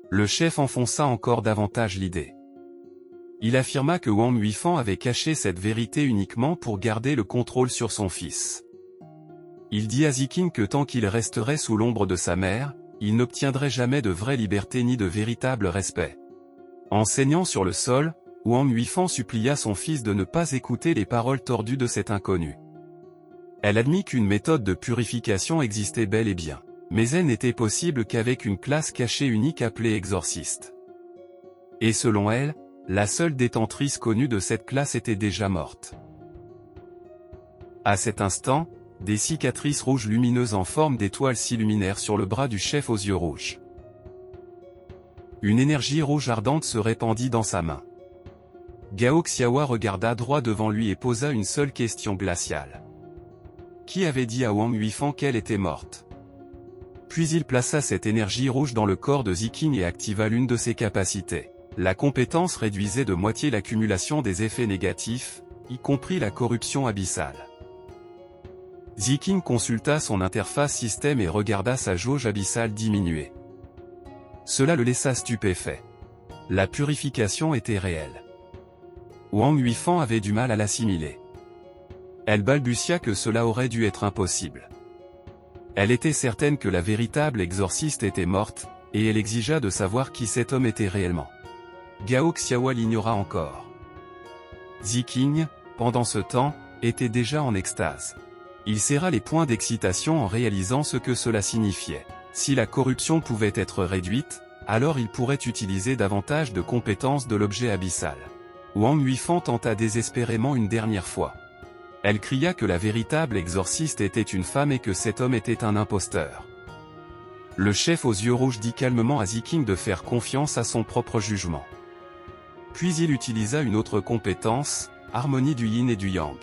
Le chef enfonça encore davantage l'idée. Il affirma que Wang Yuifang avait caché cette vérité uniquement pour garder le contrôle sur son fils. Il dit à Ziking que tant qu'il resterait sous l'ombre de sa mère, il n'obtiendrait jamais de vraie liberté ni de véritable respect. En saignant sur le sol, Wang Yuifang supplia son fils de ne pas écouter les paroles tordues de cet inconnu. Elle admit qu'une méthode de purification existait bel et bien, mais elle n'était possible qu'avec une classe cachée unique appelée exorciste. Et selon elle, la seule détentrice connue de cette classe était déjà morte. À cet instant, des cicatrices rouges lumineuses en forme d'étoiles s'illuminèrent sur le bras du chef aux yeux rouges. Une énergie rouge ardente se répandit dans sa main. Gao Xiaowa regarda droit devant lui et posa une seule question glaciale. Qui avait dit à Wang Yuifang qu'elle était morte? Puis il plaça cette énergie rouge dans le corps de Ziking et activa l'une de ses capacités. La compétence réduisait de moitié l'accumulation des effets négatifs, y compris la corruption abyssale. Ziking consulta son interface système et regarda sa jauge abyssale diminuer. Cela le laissa stupéfait. La purification était réelle. Wang Huifan avait du mal à l'assimiler. Elle balbutia que cela aurait dû être impossible. Elle était certaine que la véritable exorciste était morte, et elle exigea de savoir qui cet homme était réellement. Gao Xiaowa l'ignora encore. Ziking, pendant ce temps, était déjà en extase. Il serra les points d'excitation en réalisant ce que cela signifiait. Si la corruption pouvait être réduite, alors il pourrait utiliser davantage de compétences de l'objet abyssal. Wang Huifan tenta désespérément une dernière fois. Elle cria que la véritable exorciste était une femme et que cet homme était un imposteur. Le chef aux yeux rouges dit calmement à Ziking de faire confiance à son propre jugement. Puis il utilisa une autre compétence, harmonie du yin et du yang.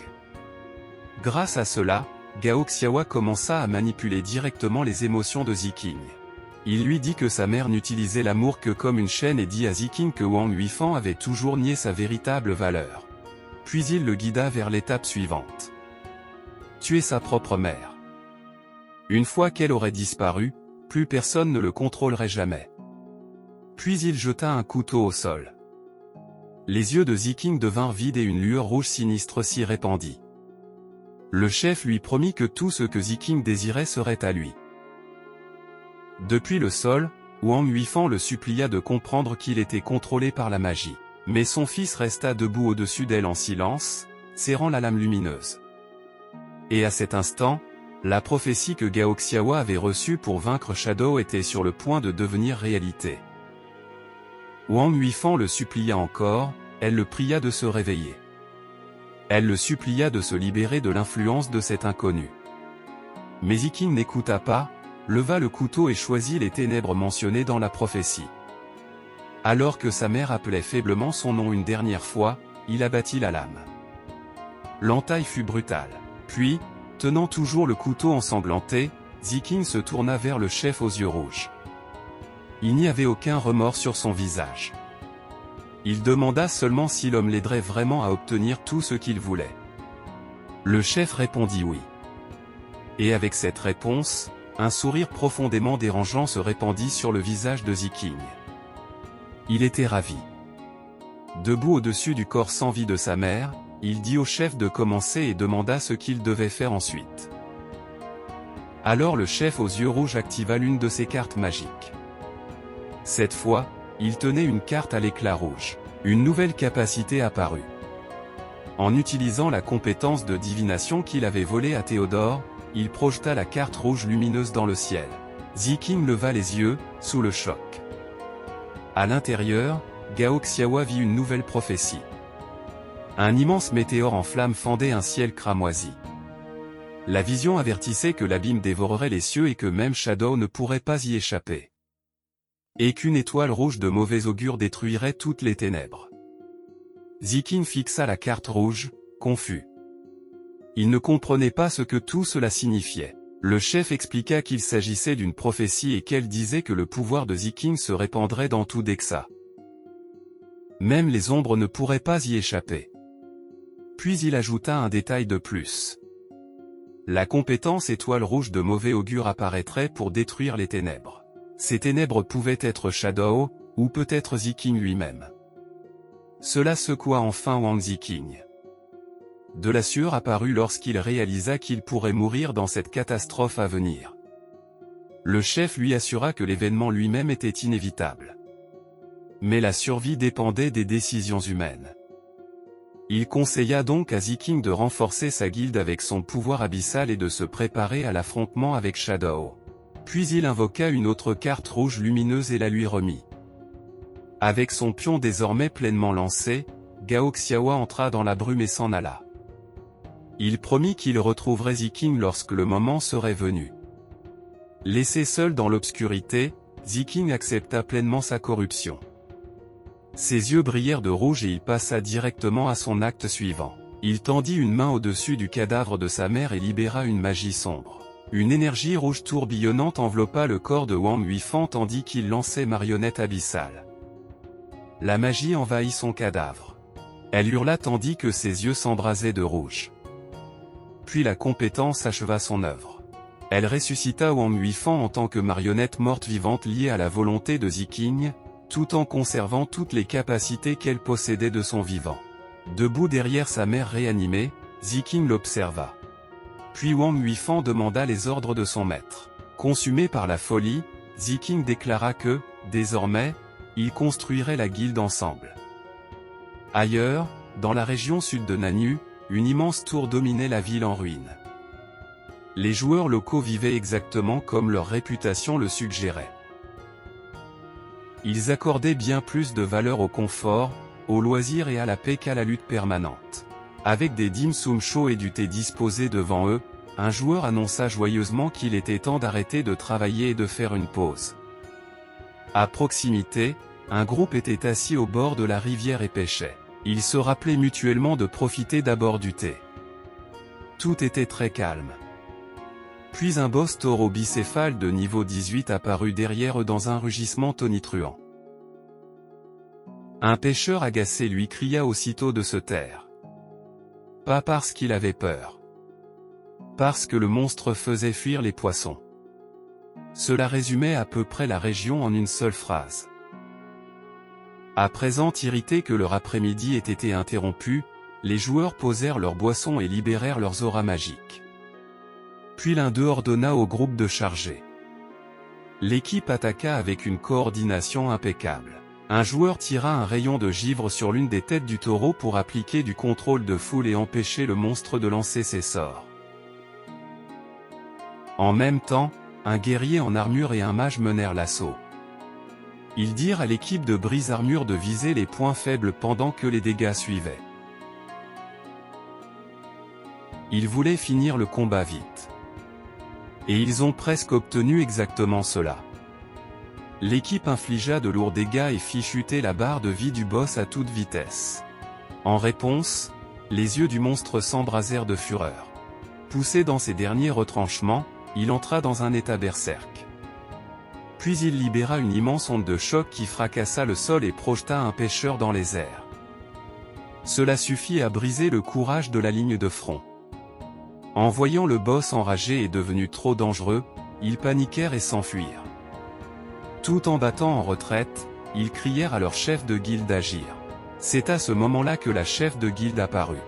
Grâce à cela, Gao Xiaowa commença à manipuler directement les émotions de Ziking. Il lui dit que sa mère n'utilisait l'amour que comme une chaîne et dit à Ziking que Wang Huifan avait toujours nié sa véritable valeur. Puis il le guida vers l'étape suivante. Tuer sa propre mère. Une fois qu'elle aurait disparu, plus personne ne le contrôlerait jamais. Puis il jeta un couteau au sol. Les yeux de Ziking devinrent vides et une lueur rouge sinistre s'y répandit. Le chef lui promit que tout ce que Ziking désirait serait à lui. Depuis le sol, Wang Huifan le supplia de comprendre qu'il était contrôlé par la magie. Mais son fils resta debout au-dessus d'elle en silence, serrant la lame lumineuse. Et à cet instant, la prophétie que Gao Xiaowa avait reçue pour vaincre Shadow était sur le point de devenir réalité. Wang Huifan le supplia encore, elle le pria de se réveiller. Elle le supplia de se libérer de l'influence de cet inconnu. Mais Ziking n'écouta pas, leva le couteau et choisit les ténèbres mentionnées dans la prophétie. Alors que sa mère appelait faiblement son nom une dernière fois, il abattit la lame. L'entaille fut brutale. Puis, tenant toujours le couteau ensanglanté, Ziking se tourna vers le chef aux yeux rouges. Il n'y avait aucun remords sur son visage. Il demanda seulement si l'homme l'aiderait vraiment à obtenir tout ce qu'il voulait. Le chef répondit oui. Et avec cette réponse, un sourire profondément dérangeant se répandit sur le visage de Ziking. Il était ravi. Debout au-dessus du corps sans vie de sa mère, il dit au chef de commencer et demanda ce qu'il devait faire ensuite. Alors le chef aux yeux rouges activa l'une de ses cartes magiques. Cette fois, il tenait une carte à l'éclat rouge. Une nouvelle capacité apparut. En utilisant la compétence de divination qu'il avait volée à Théodore, il projeta la carte rouge lumineuse dans le ciel. Ziking leva les yeux, sous le choc. À l'intérieur, Gao Xiaowa vit une nouvelle prophétie. Un immense météore en flammes fendait un ciel cramoisi. La vision avertissait que l'abîme dévorerait les cieux et que même Shadow ne pourrait pas y échapper. Et qu'une étoile rouge de mauvais augure détruirait toutes les ténèbres. Ziking fixa la carte rouge, confus. Il ne comprenait pas ce que tout cela signifiait. Le chef expliqua qu'il s'agissait d'une prophétie et qu'elle disait que le pouvoir de Ziking se répandrait dans tout Dexa. Même les ombres ne pourraient pas y échapper. Puis il ajouta un détail de plus. La compétence étoile rouge de mauvais augure apparaîtrait pour détruire les ténèbres. Ces ténèbres pouvaient être Shadow, ou peut-être Ziking lui-même. Cela secoua enfin Wang Ziking. De la sueur apparut lorsqu'il réalisa qu'il pourrait mourir dans cette catastrophe à venir. Le chef lui assura que l'événement lui-même était inévitable. Mais la survie dépendait des décisions humaines. Il conseilla donc à Ziking de renforcer sa guilde avec son pouvoir abyssal et de se préparer à l'affrontement avec Shadow. Puis il invoqua une autre carte rouge lumineuse et la lui remit. Avec son pion désormais pleinement lancé, Gao Xiaowa entra dans la brume et s'en alla. Il promit qu'il retrouverait Ziking lorsque le moment serait venu. Laissé seul dans l'obscurité, Ziking accepta pleinement sa corruption. Ses yeux brillèrent de rouge et il passa directement à son acte suivant. Il tendit une main au-dessus du cadavre de sa mère et libéra une magie sombre. Une énergie rouge tourbillonnante enveloppa le corps de Wang Huifan tandis qu'il lançait marionnette abyssale. La magie envahit son cadavre. Elle hurla tandis que ses yeux s'embrasaient de rouge. Puis la compétence acheva son œuvre. Elle ressuscita Wang Huifan en tant que marionnette morte-vivante liée à la volonté de Ziqing, tout en conservant toutes les capacités qu'elle possédait de son vivant. Debout derrière sa mère réanimée, Ziqing l'observa. Puis Wang Huifan demanda les ordres de son maître. Consumé par la folie, Ziqing déclara que, désormais, ils construiraient la guilde ensemble. Ailleurs, dans la région sud de Nanyu, une immense tour dominait la ville en ruine. Les joueurs locaux vivaient exactement comme leur réputation le suggérait. Ils accordaient bien plus de valeur au confort, au loisir et à la paix qu'à la lutte permanente. Avec des dim sum chauds et du thé disposés devant eux, un joueur annonça joyeusement qu'il était temps d'arrêter de travailler et de faire une pause. À proximité, un groupe était assis au bord de la rivière et pêchait. Ils se rappelaient mutuellement de profiter d'abord du thé. Tout était très calme. Puis un boss taureau bicéphale de niveau 18 apparut derrière eux dans un rugissement tonitruant. Un pêcheur agacé lui cria aussitôt de se taire. Pas parce qu'il avait peur. Parce que le monstre faisait fuir les poissons. Cela résumait à peu près la région en une seule phrase. À présent irrités que leur après-midi ait été interrompu, les joueurs posèrent leurs boissons et libérèrent leurs auras magiques. Puis l'un d'eux ordonna au groupe de charger. L'équipe attaqua avec une coordination impeccable. Un joueur tira un rayon de givre sur l'une des têtes du taureau pour appliquer du contrôle de foule et empêcher le monstre de lancer ses sorts. En même temps, un guerrier en armure et un mage menèrent l'assaut. Ils dirent à l'équipe de brise-armure de viser les points faibles pendant que les dégâts suivaient. Ils voulaient finir le combat vite. Et ils ont presque obtenu exactement cela. L'équipe infligea de lourds dégâts et fit chuter la barre de vie du boss à toute vitesse. En réponse, les yeux du monstre s'embrasèrent de fureur. Poussé dans ses derniers retranchements, il entra dans un état berserk. Puis il libéra une immense onde de choc qui fracassa le sol et projeta un pêcheur dans les airs. Cela suffit à briser le courage de la ligne de front. En voyant le boss enragé et devenu trop dangereux, ils paniquèrent et s'enfuirent. Tout en battant en retraite, ils crièrent à leur chef de guilde d'agir. C'est à ce moment-là que la chef de guilde apparut.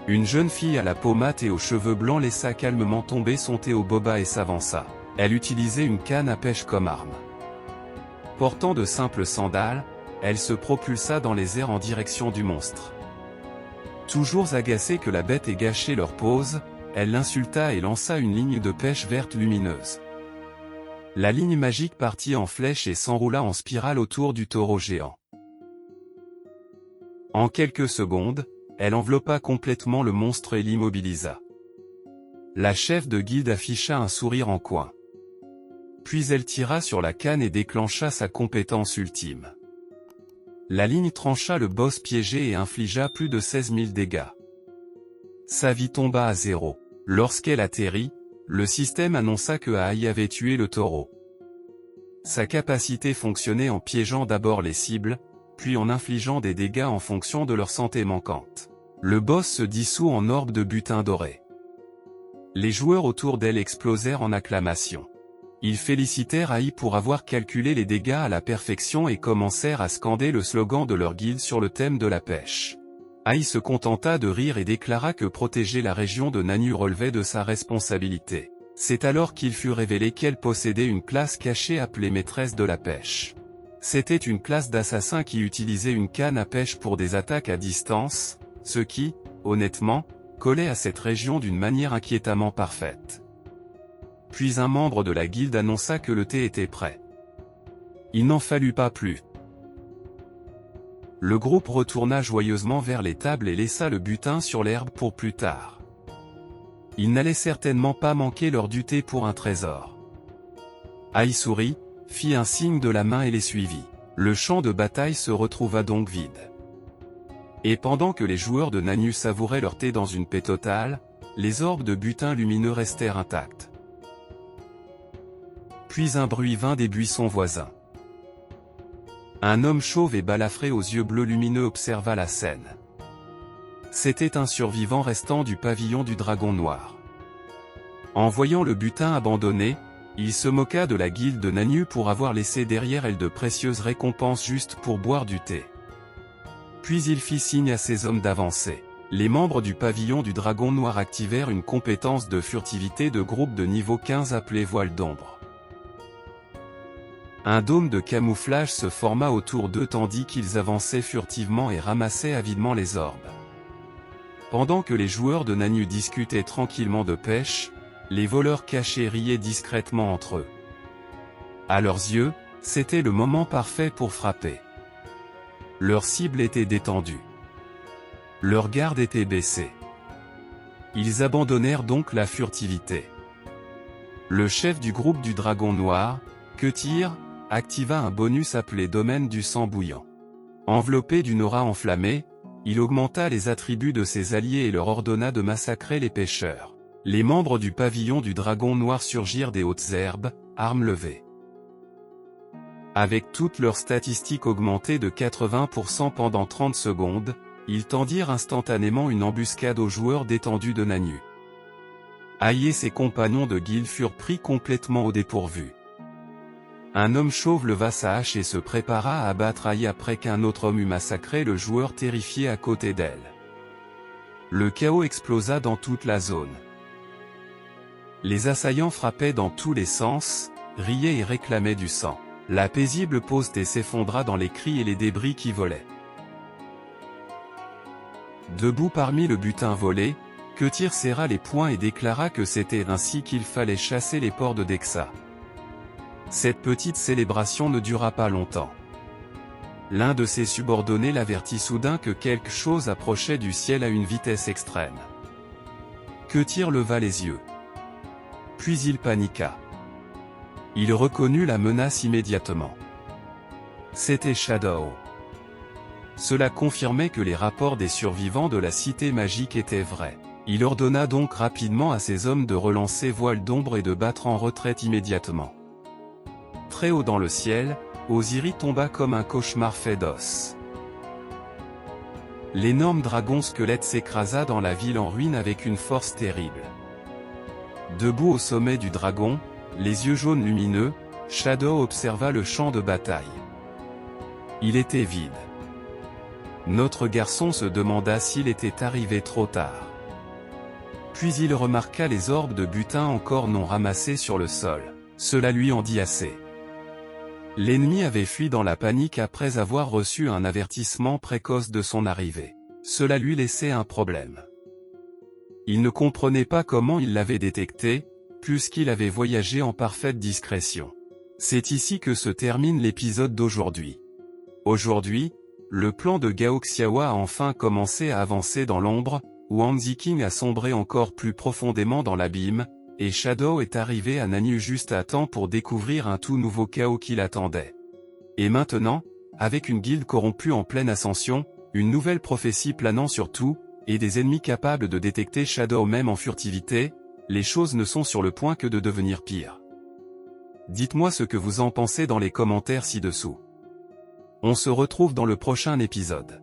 Une jeune fille à la peau mate et aux cheveux blancs laissa calmement tomber son thé au boba et s'avança. Elle utilisait une canne à pêche comme arme. Portant de simples sandales, elle se propulsa dans les airs en direction du monstre. Toujours agacée que la bête ait gâché leur pause, elle l'insulta et lança une ligne de pêche verte lumineuse. La ligne magique partit en flèche et s'enroula en spirale autour du taureau géant. En quelques secondes, elle enveloppa complètement le monstre et l'immobilisa. La chef de guilde afficha un sourire en coin. Puis elle tira sur la canne et déclencha sa compétence ultime. La ligne trancha le boss piégé et infligea plus de 16 000 dégâts. Sa vie tomba à zéro. Lorsqu'elle atterrit, le système annonça que Ai avait tué le taureau. Sa capacité fonctionnait en piégeant d'abord les cibles, puis en infligeant des dégâts en fonction de leur santé manquante. Le boss se dissout en orbe de butin doré. Les joueurs autour d'elle explosèrent en acclamations. Ils félicitèrent Ai pour avoir calculé les dégâts à la perfection et commencèrent à scander le slogan de leur guilde sur le thème de la pêche. Ai se contenta de rire et déclara que protéger la région de Nanyu relevait de sa responsabilité. C'est alors qu'il fut révélé qu'elle possédait une classe cachée appelée maîtresse de la pêche. C'était une classe d'assassins qui utilisait une canne à pêche pour des attaques à distance, ce qui, honnêtement, collait à cette région d'une manière inquiétamment parfaite. Puis un membre de la guilde annonça que le thé était prêt. Il n'en fallut pas plus. Le groupe retourna joyeusement vers les tables et laissa le butin sur l'herbe pour plus tard. Ils n'allaient certainement pas manquer leur du thé pour un trésor. Ai sourit, fit un signe de la main et les suivit. Le champ de bataille se retrouva donc vide. Et pendant que les joueurs de Nanyu savouraient leur thé dans une paix totale, les orbes de butin lumineux restèrent intacts. Puis un bruit vint des buissons voisins. Un homme chauve et balafré aux yeux bleus lumineux observa la scène. C'était un survivant restant du pavillon du Dragon Noir. En voyant le butin abandonné, il se moqua de la guilde de Nanyue pour avoir laissé derrière elle de précieuses récompenses juste pour boire du thé. Puis il fit signe à ses hommes d'avancer. Les membres du pavillon du Dragon Noir activèrent une compétence de furtivité de groupe de niveau 15 appelée Voile d'ombre. Un dôme de camouflage se forma autour d'eux tandis qu'ils avançaient furtivement et ramassaient avidement les orbes. Pendant que les joueurs de Nanyue discutaient tranquillement de pêche, les voleurs cachés riaient discrètement entre eux. À leurs yeux, c'était le moment parfait pour frapper. Leur cible était détendue. Leur garde était baissée. Ils abandonnèrent donc la furtivité. Le chef du groupe du Dragon Noir, Ketir, activa un bonus appelé Domaine du sang bouillant. Enveloppé d'une aura enflammée, il augmenta les attributs de ses alliés et leur ordonna de massacrer les pêcheurs. Les membres du pavillon du Dragon Noir surgirent des hautes herbes, armes levées. Avec toutes leurs statistiques augmentées de 80% pendant 30 secondes, ils tendirent instantanément une embuscade aux joueurs détendus de Nanyue. Ai et ses compagnons de guilde furent pris complètement au dépourvu. Un homme chauve leva sa hache et se prépara à abattre Ai après qu'un autre homme eut massacré le joueur terrifié à côté d'elle. Le chaos explosa dans toute la zone. Les assaillants frappaient dans tous les sens, riaient et réclamaient du sang. La paisible poste s'effondra dans les cris et les débris qui volaient. Debout parmi le butin volé, Ketir serra les poings et déclara que c'était ainsi qu'il fallait chasser les porcs de Dexa. Cette petite célébration ne dura pas longtemps. L'un de ses subordonnés l'avertit soudain que quelque chose approchait du ciel à une vitesse extrême. Ketir leva les yeux. Puis il paniqua. Il reconnut la menace immédiatement. C'était Shadow. Cela confirmait que les rapports des survivants de la cité magique étaient vrais. Il ordonna donc rapidement à ses hommes de relancer Voile d'ombre et de battre en retraite immédiatement. Très haut dans le ciel, Osiris tomba comme un cauchemar fait d'os. L'énorme dragon squelette s'écrasa dans la ville en ruine avec une force terrible. Debout au sommet du dragon, les yeux jaunes lumineux, Shadow observa le champ de bataille. Il était vide. Notre garçon se demanda s'il était arrivé trop tard. Puis il remarqua les orbes de butin encore non ramassés sur le sol. Cela lui en dit assez. L'ennemi avait fui dans la panique après avoir reçu un avertissement précoce de son arrivée. Cela lui laissait un problème. Il ne comprenait pas comment il l'avait détecté, puisqu'il avait voyagé en parfaite discrétion. C'est ici que se termine l'épisode d'aujourd'hui. Aujourd'hui, le plan de Gao Xiaowa a enfin commencé à avancer dans l'ombre, Wang Ziqing a sombré encore plus profondément dans l'abîme, et Shadow est arrivé à Nanyue juste à temps pour découvrir un tout nouveau chaos qui l'attendait. Et maintenant, avec une guilde corrompue en pleine ascension, une nouvelle prophétie planant sur tout, et des ennemis capables de détecter Shadow même en furtivité, les choses ne sont sur le point que de devenir pires. Dites-moi ce que vous en pensez dans les commentaires ci-dessous. On se retrouve dans le prochain épisode.